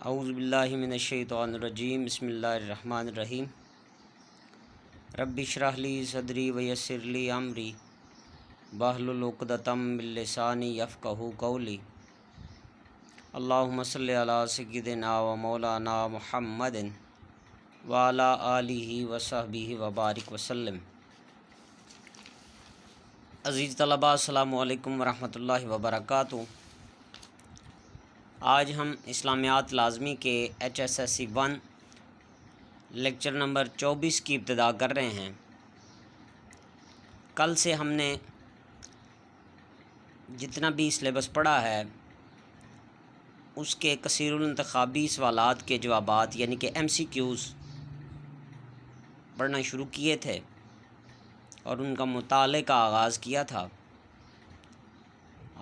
اعوذ باللہ من الشیطان الرجیم بسم اللہ الرحمن الرحیم رب اشرح لی صدری ویسر لی امری واحلل عقدۃ من لسانی یفقہوا قولی اللہم صلی علی سیدنا و مولانا محمد وعلی آلہ وصحبہ وبارک وسلم۔ عزیز طلباء، السلام علیکم ورحمۃ اللہ وبرکاتہ۔ آج ہم اسلامیات لازمی کے HSSC 1 لیکچر نمبر 24 کی ابتدا کر رہے ہیں۔ کل سے ہم نے جتنا بھی سلیبس پڑھا ہے اس کے کثیر الانتخابی سوالات کے جوابات یعنی کہ MCQs پڑھنا شروع کیے تھے اور ان کا مطالعے کا آغاز کیا تھا،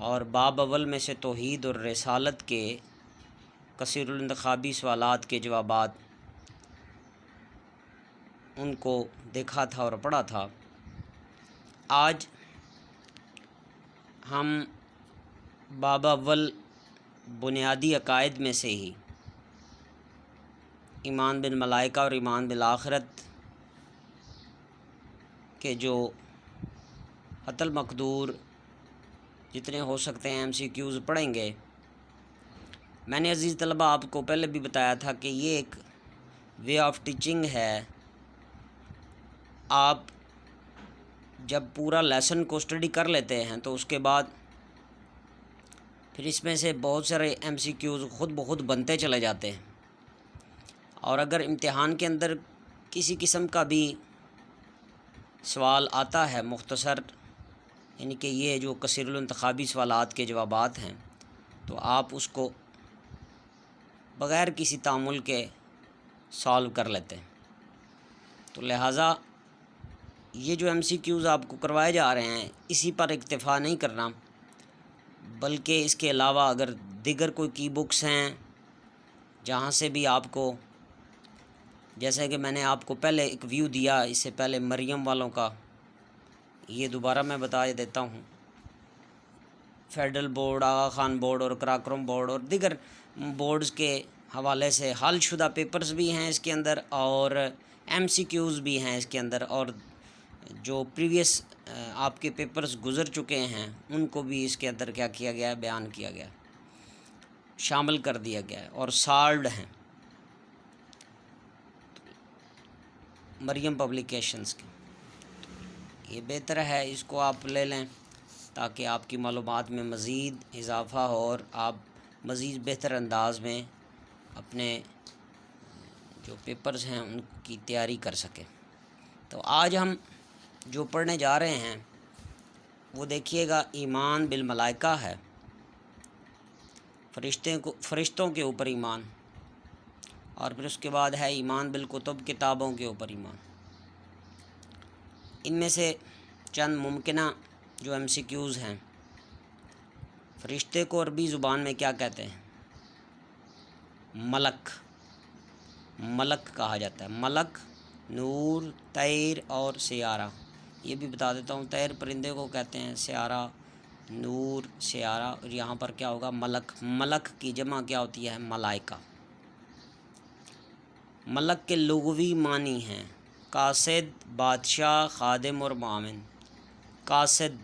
اور باب اول میں سے توحید اور رسالت کے کثیر الانتخابی سوالات کے جوابات ان کو دیکھا تھا اور پڑھا تھا۔ آج ہم باب اول بنیادی عقائد میں سے ہی ایمان بالملائکہ اور ایمان بالآخرت کے جو حتی المقدور جتنے ہو سکتے ہیں MCQs پڑھیں گے۔ میں نے عزیز طلبہ آپ کو پہلے بھی بتایا تھا کہ یہ ایک وے آف ٹیچنگ ہے۔ آپ جب پورا لیسن کو اسٹڈی کر لیتے ہیں تو اس کے بعد پھر اس میں سے بہت سارے MCQs خود بخود بنتے چلے جاتے ہیں، اور اگر امتحان کے اندر کسی قسم کا بھی سوال آتا ہے مختصر، یعنی کہ یہ جو کثیر الانتخابی سوالات کے جوابات ہیں، تو آپ اس کو بغیر کسی تعامل کے سالو کر لیتے ہیں۔ تو لہٰذا یہ جو MCQs آپ کو کروائے جا رہے ہیں اسی پر اکتفا نہیں کرنا، بلکہ اس کے علاوہ اگر دیگر کوئی کی بکس ہیں جہاں سے بھی آپ کو، جیسے کہ میں نے آپ کو پہلے ایک ویو دیا اس سے پہلے مریم والوں کا، یہ دوبارہ میں بتا دیتا ہوں۔ فیڈرل بورڈ، آغا خان بورڈ اور قراقرم بورڈ اور دیگر بورڈز کے حوالے سے حل شدہ پیپرز بھی ہیں اس کے اندر، اور MCQs بھی ہیں اس کے اندر، اور جو پریویس آپ کے پیپرز گزر چکے ہیں ان کو بھی اس کے اندر کیا کیا گیا ہے، بیان کیا گیا ہے، شامل کر دیا گیا ہے، اور سالڈ ہیں مریم پبلیکیشنز کی۔ یہ بہتر ہے اس کو آپ لے لیں تاکہ آپ کی معلومات میں مزید اضافہ ہو اور آپ مزید بہتر انداز میں اپنے جو پیپرز ہیں ان کی تیاری کر سکیں۔ تو آج ہم جو پڑھنے جا رہے ہیں وہ دیکھیے گا، ایمان بالملائکہ ہے، فرشتوں کے اوپر ایمان، اور پھر اس کے بعد ہے ایمان بالکتب، کتابوں کے اوپر ایمان۔ ان میں سے چند ممکنہ جو MCQs ہیں، فرشتے کو عربی زبان میں کیا کہتے ہیں؟ ملک، ملک کہا جاتا ہے۔ ملک، نور، طیر اور سیارہ، یہ بھی بتا دیتا ہوں۔ طیر پرندے کو کہتے ہیں، سیارہ، نور، سیارہ، اور یہاں پر کیا ہوگا؟ ملک۔ ملک کی جمع کیا ہوتی ہے؟ ملائکہ۔ ملک کے لغوی معنی ہیں قاصد، بادشاہ، خادم اور معاون۔ قاصد،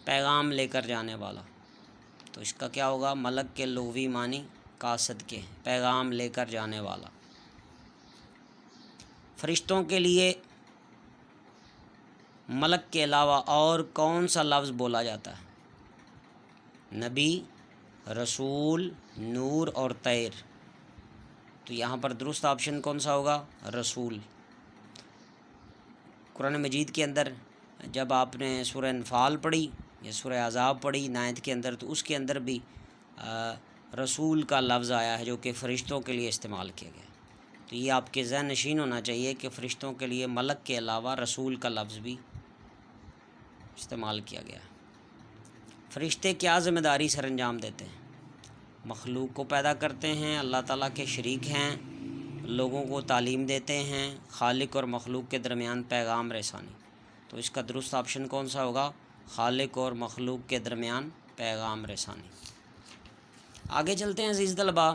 پیغام لے کر جانے والا، تو اس کا کیا ہوگا؟ ملک کے لغوی معنی قاصد کے، پیغام لے کر جانے والا۔ فرشتوں کے لیے ملک کے علاوہ اور کون سا لفظ بولا جاتا ہے؟ نبی، رسول، نور اور طیر۔ تو یہاں پر درست آپشن کون سا ہوگا؟ رسول۔ قرآن مجید کے اندر جب آپ نے سورہ انفال پڑھی یا سورہ احزاب پڑھی 9 کے اندر، تو اس کے اندر بھی رسول کا لفظ آیا ہے جو کہ فرشتوں کے لیے استعمال کیا گیا۔ تو یہ آپ کے ذہن نشین ہونا چاہیے کہ فرشتوں کے لیے ملک کے علاوہ رسول کا لفظ بھی استعمال کیا گیا۔ فرشتے کیا ذمہ داری سر انجام دیتے ہیں؟ مخلوق کو پیدا کرتے ہیں، اللہ تعالیٰ کے شریک ہیں، لوگوں کو تعلیم دیتے ہیں، خالق اور مخلوق کے درمیان پیغام رسانی۔ تو اس کا درست آپشن کون سا ہوگا؟ خالق اور مخلوق کے درمیان پیغام رسانی۔ آگے چلتے ہیں عزیز طلباء۔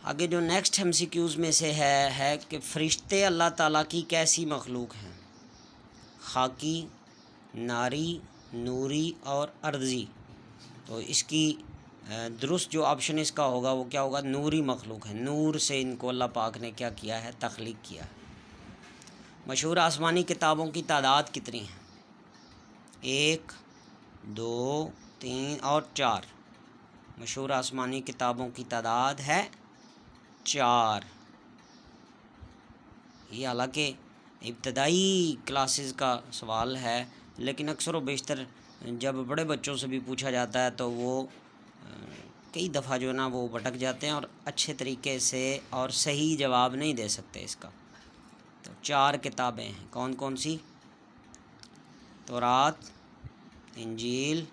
آگے جو نیکسٹ ایم سی کیوز میں سے ہے کہ فرشتے اللہ تعالیٰ کی کیسی مخلوق ہیں؟ خاکی، ناری، نوری اور ارضی۔ تو اس کی درست جو آپشن اس کا ہوگا وہ کیا ہوگا؟ نوری مخلوق ہے، نور سے ان کو اللہ پاک نے کیا کیا ہے؟ تخلیق کیا ہے۔ مشہور آسمانی کتابوں کی تعداد کتنی ہے؟ 1، 2، 3 اور 4۔ مشہور آسمانی کتابوں کی تعداد ہے 4۔ یہ حالانکہ ابتدائی کلاسز کا سوال ہے، لیکن اکثر و بیشتر جب بڑے بچوں سے بھی پوچھا جاتا ہے تو وہ کئی دفعہ جو ہے نا وہ بھٹک جاتے ہیں اور اچھے طریقے سے اور صحیح جواب نہیں دے سکتے اس کا۔ تو 4 کتابیں ہیں، کون کون سی؟ تورات، انجیل،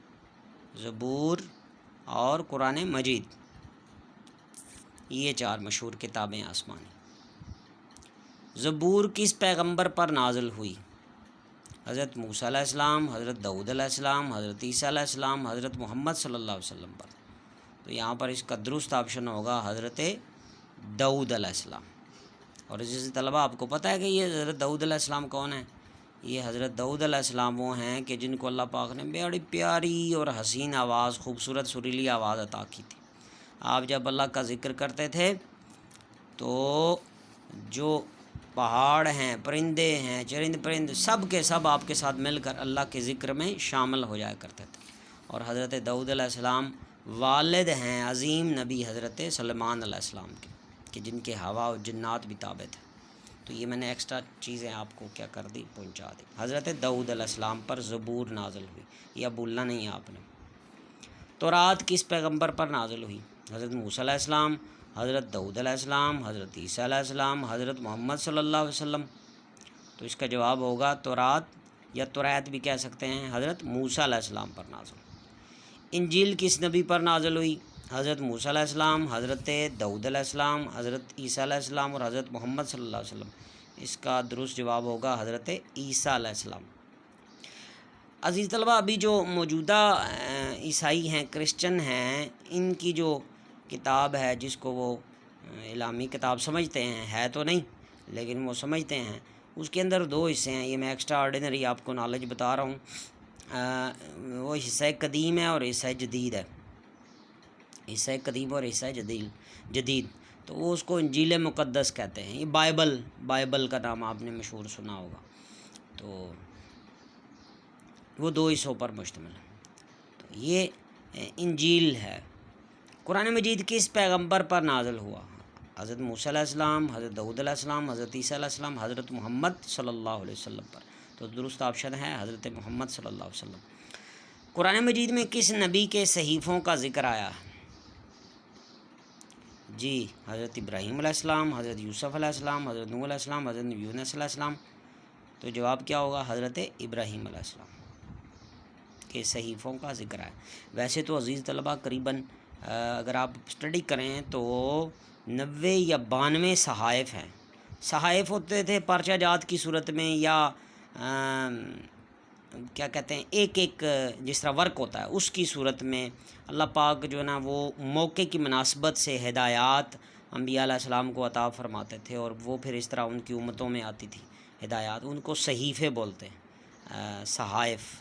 زبور اور قرآن مجید۔ یہ 4 مشہور کتابیں آسمانی۔ زبور کس پیغمبر پر نازل ہوئی؟ حضرت موسیٰ علیہ السلام، حضرت داؤد علیہ السلام، حضرت عیسیٰ علیہ السلام، حضرت محمد صلی اللہ علیہ وسلم پر۔ تو یہاں پر اس کا درست آپشن ہوگا حضرت داؤد علیہ السلام۔ اور جیسے طلبہ آپ کو پتہ ہے کہ یہ حضرت داؤد علیہ السلام کون ہے؟ یہ حضرت داؤد علیہ السلام وہ ہیں کہ جن کو اللہ پاک نے بڑی پیاری اور حسین آواز، خوبصورت سریلی آواز عطا کی تھی۔ آپ جب اللہ کا ذکر کرتے تھے تو جو پہاڑ ہیں، پرندے ہیں، چرند پرند، سب کے سب آپ کے ساتھ مل کر اللہ کے ذکر میں شامل ہو جایا کرتے تھے۔ اور حضرت داؤد علیہ السلام والد ہیں عظیم نبی حضرت سلیمان علیہ السلام کے، کہ جن کے ہوا و جنات بھی تابع تھے۔ تو یہ میں نے ایکسٹرا چیزیں آپ کو کیا کر دی؟ پہنچا دی۔ حضرت داؤد علیہ السلام پر زبور نازل ہوئی، یہ بھولنا نہیں ہے آپ نے۔ تورات کس پیغمبر پر نازل ہوئی؟ حضرت موسیٰ علیہ السلام، حضرت داؤد علیہ السلام، حضرت عیسیٰ علیہ السلام، حضرت محمد صلی اللہ علیہ وسلم۔ تو اس کا جواب ہوگا تورات یا توریت بھی کہہ سکتے ہیں، حضرت موسیٰ علیہ السلام پر نازل ہوئی۔ انجیل کس نبی پر نازل ہوئی؟ حضرت موسیٰ علیہ السلام، حضرت داؤد علیہ السلام، حضرت عیسیٰ علیہ السلام اور حضرت محمد صلی اللہ علیہ وسلم۔ اس کا درست جواب ہوگا حضرت عیسیٰ علیہ السلام۔ عزیز طلبہ، ابھی جو موجودہ عیسائی ہیں، کرسچن ہیں، ان کی جو کتاب ہے جس کو وہ الہامی کتاب سمجھتے ہیں، ہے تو نہیں لیکن وہ سمجھتے ہیں، اس کے اندر 2 حصے ہیں۔ یہ میں ایکسٹرا آرڈینری آپ کو نالج بتا رہا ہوں۔ وہ حصہ قدیم ہے اور حصہ جدید ہے، حصہ قدیم اور حصہ جدید۔ تو وہ اس کو انجیل مقدس کہتے ہیں۔ یہ بائبل کا نام آپ نے مشہور سنا ہوگا۔ تو وہ 2 حصوں پر مشتمل ہے۔ تو یہ انجیل ہے۔ قرآن مجید کس پیغمبر پر نازل ہوا؟ حضرت موسیٰ علیہ السلام، حضرت داؤد علیہ السلام، حضرت عیسیٰ علیہ السلام، حضرت محمد صلی اللہ علیہ وسلم پر۔ تو درست آپشن ہے حضرت محمد صلی اللہ علیہ وسلم۔ قرآن مجید میں کس نبی کے صحیفوں کا ذکر آیا ہے؟ جی، حضرت ابراہیم علیہ السلام، حضرت یوسف علیہ السلام، حضرت نوح علیہ السلام، حضرت یونس علیہ السلام۔ تو جواب کیا ہوگا؟ حضرت ابراہیم علیہ السلام کے صحیفوں کا ذکر ہے۔ ویسے تو عزیز طلبہ قریباً اگر آپ اسٹڈی کریں تو 90 یا 92 صحائف ہیں۔ صحائف ہوتے تھے پرچہ جات کی صورت میں، یا کیا کہتے ہیں، ایک جس طرح ورک ہوتا ہے اس کی صورت میں اللہ پاک جو ہے نا وہ موقع کی مناسبت سے ہدایات انبیاء علیہ السلام کو عطا فرماتے تھے، اور وہ پھر اس طرح ان کی امتوں میں آتی تھی ہدایات۔ ان کو صحیفے بولتے ہیں، صحائف۔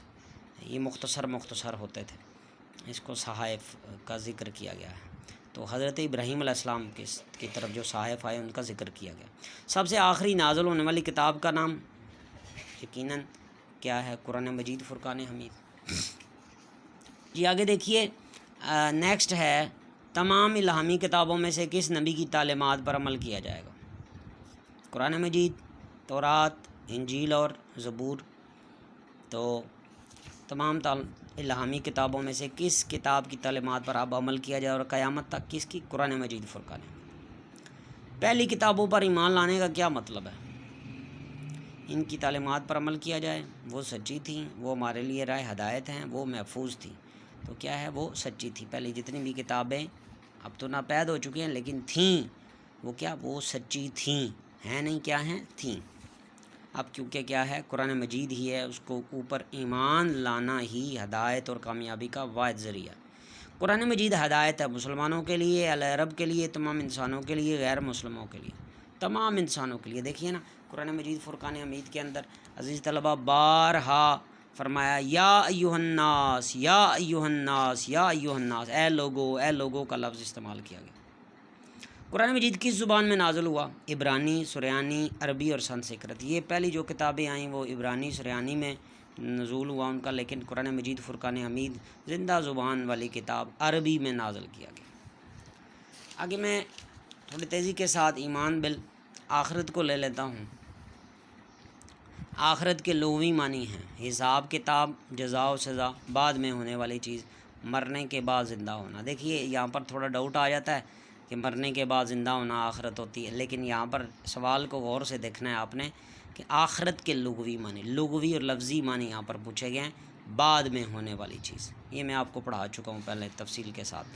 یہ مختصر ہوتے تھے، اس کو صحائف کا ذکر کیا گیا ہے۔ تو حضرت ابراہیم علیہ السلام کی طرف جو صحائف آئے ان کا ذکر کیا گیا۔ سب سے آخری نازل ہونے والی کتاب کا نام یقیناً کیا ہے؟ قرآن مجید فرقان حمید۔ جی آگے دیکھیے، نیکسٹ ہے تمام الہامی کتابوں میں سے کس نبی کی تعلیمات پر عمل کیا جائے گا؟ قرآن مجید، تورات، انجیل اور زبور۔ تو تمام الہامی کتابوں میں سے کس کتاب کی تعلیمات پر اب عمل کیا جائے اور قیامت تک کس کی؟ قرآن مجید فرقان حمید۔ پہلی کتابوں پر ایمان لانے کا کیا مطلب ہے؟ ان کی تعلیمات پر عمل کیا جائے، وہ سچی تھیں، وہ ہمارے لیے راہ ہدایت ہیں، وہ محفوظ تھیں۔ تو کیا ہے؟ وہ سچی تھی۔ پہلے جتنی بھی کتابیں اب تو ناپید ہو چکی ہیں لیکن تھیں، وہ کیا؟ وہ سچی تھیں، ہیں نہیں، کیا ہیں؟ تھیں۔ اب کیونکہ کیا ہے؟ قرآن مجید ہی ہے، اس کو اوپر ایمان لانا ہی ہدایت اور کامیابی کا واحد ذریعہ۔ قرآن مجید ہدایت ہے مسلمانوں کے لیے، اہل عرب کے لیے، تمام انسانوں کے لیے، غیر مسلموں کے لیے، تمام انسانوں کے لیے۔ دیکھیے نا قرآن مجید فرقان حمید کے اندر عزیز طلبہ بارہا فرمایا یا ایھا الناس، یا ایھا الناس، یا ایھا الناس، اے لوگوں کا لفظ استعمال کیا گیا۔ قرآن مجید کس زبان میں نازل ہوا؟ عبرانی، سریانی، عربی اور سنسکرت۔ یہ پہلی جو کتابیں آئیں وہ عبرانی سریانی میں نزول ہوا ان کا، لیکن قرآن مجید فرقان حمید زندہ زبان والی کتاب عربی میں نازل کیا گیا۔ آگے میں تھوڑی تیزی کے ساتھ ایمان بالآخرت کو لے لیتا ہوں۔ آخرت کے لغوی معنی ہیں حساب کتاب، جزا و سزا، بعد میں ہونے والی چیز، مرنے کے بعد زندہ ہونا۔ دیکھیے یہاں پر تھوڑا ڈاؤٹ آ جاتا ہے کہ مرنے کے بعد زندہ ہونا آخرت ہوتی ہے، لیکن یہاں پر سوال کو غور سے دیکھنا ہے آپ نے کہ آخرت کے لغوی معنی، لغوی اور لفظی معنی یہاں پر پوچھے گئے ہیں، بعد میں ہونے والی چیز۔ یہ میں آپ کو پڑھا چکا ہوں پہلے تفصیل کے ساتھ۔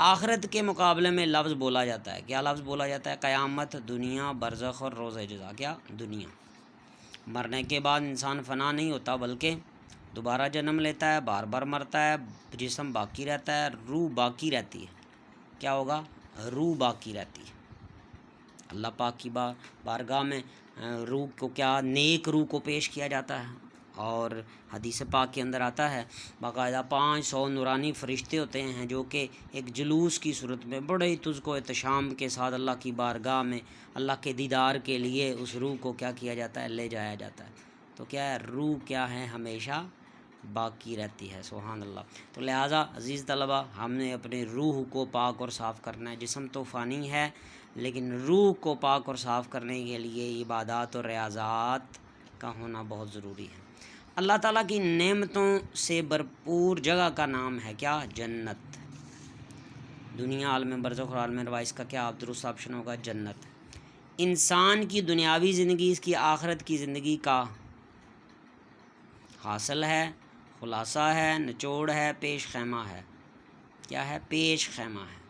آخرت کے مقابلے میں لفظ بولا جاتا ہے، کیا لفظ بولا جاتا ہے؟ قیامت، دنیا، برزخ اور روز جزا۔ کیا؟ دنیا۔ مرنے کے بعد انسان فنا نہیں ہوتا بلکہ دوبارہ جنم لیتا ہے، بار بار مرتا ہے، جسم باقی رہتا ہے، روح باقی رہتی ہے۔ کیا ہوگا؟ روح باقی رہتی ہے۔ اللہ پاک کی بارگاہ میں روح کو کیا نیک روح کو پیش کیا جاتا ہے، اور حدیث پاک کے اندر آتا ہے باقاعدہ 500 نورانی فرشتے ہوتے ہیں جو کہ ایک جلوس کی صورت میں بڑے ہی تجھ کو احتشام کے ساتھ اللہ کی بارگاہ میں اللہ کے دیدار کے لیے اس روح کو کیا کیا جاتا ہے؟ لے جایا جاتا ہے۔ تو کیا ہے؟ روح کیا ہے؟ ہمیشہ باقی رہتی ہے۔ سبحان اللہ۔ تو لہٰذا عزیز طلبہ ہم نے اپنے روح کو پاک اور صاف کرنا ہے۔ جسم تو فانی ہے لیکن روح کو پاک اور صاف کرنے کے لیے عبادات اور ریاضات کا ہونا بہت ضروری ہے۔ اللہ تعالیٰ کی نعمتوں سے بھرپور جگہ کا نام ہے کیا؟ جنت۔ دنیا، عالم برزخ اور عالم ارواح، اس کا کیا درست آپشن ہوگا؟ جنت۔ انسان کی دنیاوی زندگی اس کی آخرت کی زندگی کا حاصل ہے، خلاصہ ہے، نچوڑ ہے، پیش خیمہ ہے۔ کیا ہے؟ پیش خیمہ ہے۔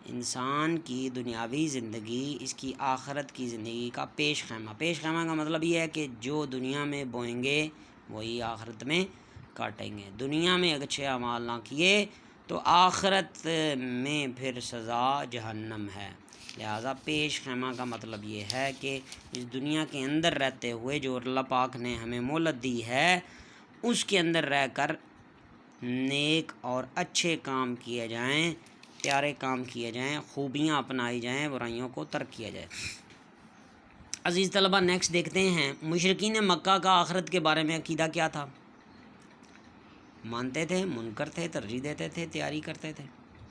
انسان کی دنیاوی زندگی اس کی آخرت کی زندگی کا پیش خیمہ۔ پیش خیمہ کا مطلب یہ ہے کہ جو دنیا میں بوئیں گے وہی آخرت میں کاٹیں گے۔ دنیا میں اچھے اعمال نہ کیے تو آخرت میں پھر سزا جہنم ہے۔ لہٰذا پیش خیمہ کا مطلب یہ ہے کہ اس دنیا کے اندر رہتے ہوئے جو اللہ پاک نے ہمیں مہلت دی ہے اس کے اندر رہ کر نیک اور اچھے کام کیے جائیں، پیارے کام کیے جائیں، خوبیاں اپنائی جائیں، برائیوں کو ترک کیا جائے۔ عزیز طلبہ نیکسٹ دیکھتے ہیں مشرکین مکہ کا آخرت کے بارے میں عقیدہ کیا تھا؟ مانتے تھے، منکر تھے، ترجیح دیتے تھے، تیاری کرتے تھے؟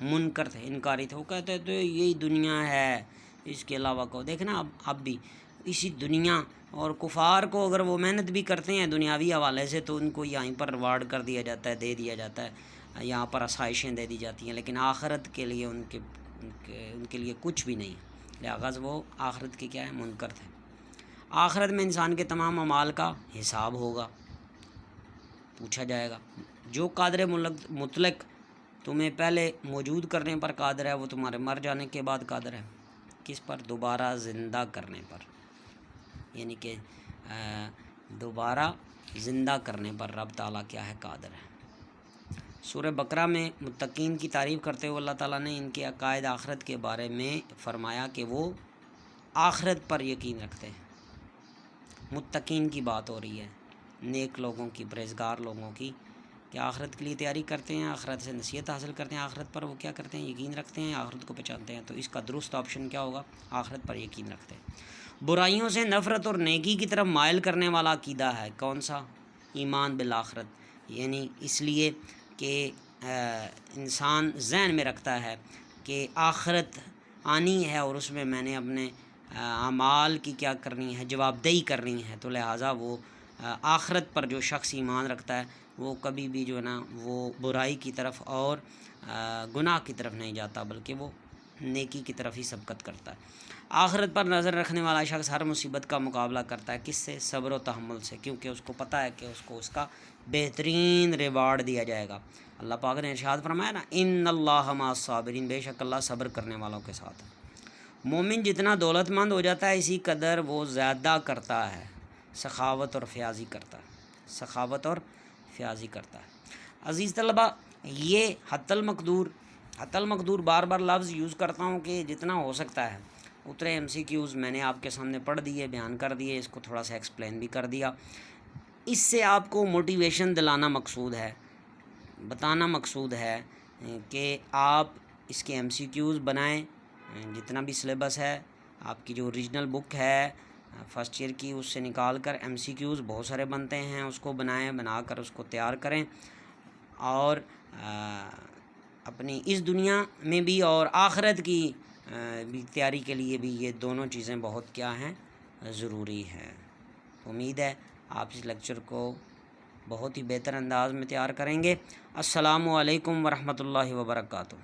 منکر تھے، انکاری تھے۔ وہ کہتے تھے یہی دنیا ہے، اس کے علاوہ کو دیکھنا اب بھی اسی دنیا، اور کفار کو اگر وہ محنت بھی کرتے ہیں دنیاوی حوالے سے تو ان کو یہیں پر ریوارڈ کر دیا جاتا ہے، دے دیا جاتا ہے، یہاں پر آسائشیں دے دی جاتی ہیں، لیکن آخرت کے لیے ان کے لیے کچھ بھی نہیں۔ لہٰذا وہ آخرت کے کیا ہے؟ منکر تھے۔ آخرت میں انسان کے تمام اعمال کا حساب ہوگا، پوچھا جائے گا۔ جو قادر مطلق تمہیں پہلے موجود کرنے پر قادر ہے وہ تمہارے مر جانے کے بعد قادر ہے کس پر؟ دوبارہ زندہ کرنے پر، یعنی کہ دوبارہ زندہ کرنے پر رب تعالیٰ کیا ہے؟ قادر ہے۔ سورہ بقرہ میں متقین کی تعریف کرتے ہوئے اللہ تعالیٰ نے ان کے عقائد آخرت کے بارے میں فرمایا کہ وہ آخرت پر یقین رکھتے ہیں۔ متقین کی بات ہو رہی ہے، نیک لوگوں کی، پرہیزگار لوگوں کی، کہ آخرت کے لیے تیاری کرتے ہیں، آخرت سے نصیحت حاصل کرتے ہیں، آخرت پر وہ کیا کرتے ہیں؟ یقین رکھتے ہیں، آخرت کو پہچانتے ہیں۔ تو اس کا درست آپشن کیا ہوگا؟ آخرت پر یقین رکھتے ہیں۔ برائیوں سے نفرت اور نیکی کی طرف مائل کرنے والا عقیدہ ہے کون سا؟ ایمان بالآخرت، یعنی اس لیے کہ انسان ذہن میں رکھتا ہے کہ آخرت آنی ہے اور اس میں میں نے اپنے اعمال کی کیا کرنی ہے؟ جواب دہی کرنی ہے۔ تو لہٰذا وہ آخرت پر جو شخص ایمان رکھتا ہے وہ کبھی بھی جو ہے نا وہ برائی کی طرف اور گناہ کی طرف نہیں جاتا بلکہ وہ نیکی کی طرف ہی سبقت کرتا ہے۔ آخرت پر نظر رکھنے والا شخص ہر مصیبت کا مقابلہ کرتا ہے، کس سے؟ صبر و تحمل سے، کیونکہ اس کو پتہ ہے کہ اس کو اس کا بہترین ریوارڈ دیا جائے گا۔ اللہ پاک نے ارشاد فرمایا نا ان اللہ مع الصابرین، بے شک اللہ صبر کرنے والوں کے ساتھ ہے۔ مومن جتنا دولت مند ہو جاتا ہے اسی قدر وہ زیادہ کرتا ہے، سخاوت اور فیاضی کرتا ہے، سخاوت اور فیاضی کرتا ہے۔ عزیز طلبہ یہ حتی المقدور حتی المقدور بار بار لفظ یوز کرتا ہوں کہ جتنا ہو سکتا ہے اتنے MCQs میں نے آپ کے سامنے پڑھ دیے، بیان کر دیے، اس کو تھوڑا سا ایکسپلین بھی کر دیا۔ اس سے آپ کو موٹیویشن دلانا مقصود ہے، بتانا مقصود ہے کہ آپ اس کے MCQs بنائیں، جتنا بھی سلیبس ہے آپ کی جو اوریجنل بک ہے فرسٹ ایئر کی اس سے نکال کر MCQs بہت سارے بنتے ہیں، اس کو بنائیں، بنا کر اس کو تیار کریں، اور اپنی اس دنیا میں بھی اور آخرت کی بھی تیاری کے لیے بھی یہ دونوں چیزیں بہت کیا ہیں، ضروری ہے۔ امید ہے آپ اس لیکچر کو بہت ہی بہتر انداز میں تیار کریں گے۔ السلام علیکم ورحمۃ اللہ وبرکاتہ۔